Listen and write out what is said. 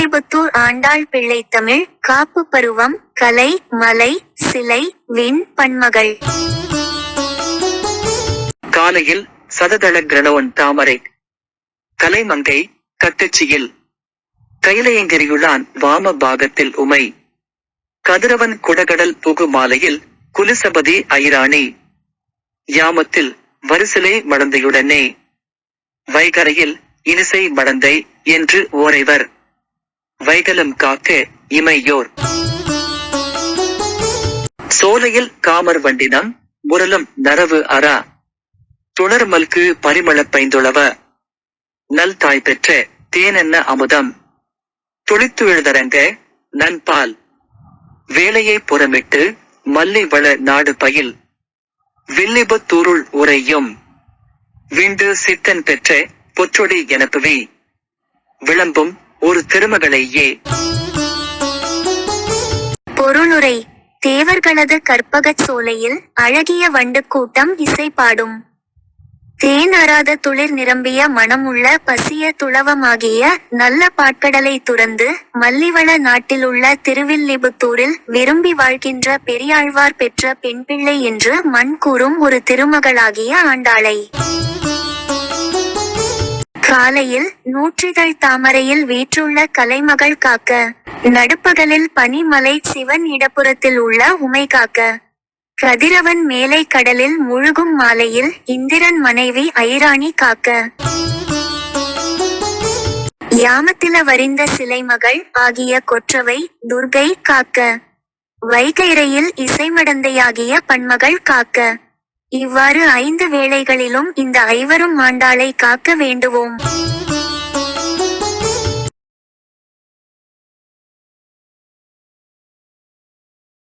திருவில்லிபுத்தூர் ஆண்டாள் பிள்ளைத்தமிழ் காப்பு பருவம் கலை மலை சிலை விண் பன்மகள். காலையில் சததள கிரணவன் தாமரை கலைமங்கை கட்டுச்சியில் கைலையங்கிரியுளான் வாம பாகத்தில் உமை கதிரவன் குடகடல் புகு மாலையில் குலிசபதி ஐராணி யாமத்தில் வரிசிலை மடந்தையுடனே வைகரையில் இனிசை மடந்தை என்று ஓரைவர் வைகலம் காக்க இமையோர் சோலையில் காமர் வண்டினம் முரலும் நரவு அரா துணர்மல்கு பரிமளப் பைந்துளவ நல் தாய் பெற்ற தேனென்ன அமுதம் துளித்து எழுதரங்க நன்பால் வேலையை புறமிட்டு மல்லி வள நாடு பயில் வில்லிபுத்தூருள் உரையும் விண்டு சித்தன் பெற்ற பொற்றொடி எனப்புவி விளம்பும் ஒரு திருமகளையே. பொருளுரை: தேவர்களது கற்பகச் சோலையில் அழகிய வண்டு கூட்டம் இசை பாடும். தேன் அறாத துளிர் நிரம்பிய மணமுள்ள பசிய துளவமாகிய நல்ல பாட்கடலை துறந்து மல்லிவள நாட்டிலுள்ள திருவில்லிபுத்தூரில் விரும்பி வாழ்கின்ற பெரியாழ்வார் பெற்ற பெண்பிள்ளை என்று மண் கூறும் ஒரு திருமகளாகிய ஆண்டாளை. காலையில் நூற்றிதழ் தாமரையில் வீற்றுள்ள கலைமகள் காக்க, நடுப்பகலில் பனிமலை சிவன் இடப்புறத்தில் உள்ள உமை காக்க, கதிரவன் மேலை கடலில் முழுகும் மாலையில் இந்திரன் மனைவி ஐராணி காக்க, யாமத்தில வரிந்த சிலைமகள் ஆகிய கொற்றவை துர்கை காக்க, வைகைரையில் இசைமடந்தையாகிய பன்மகள் காக்க, இவ்வாறு 5 வேளைகளிலும் இந்த ஐவரும் ஆண்டாளை காக்க வேண்டுவோம்.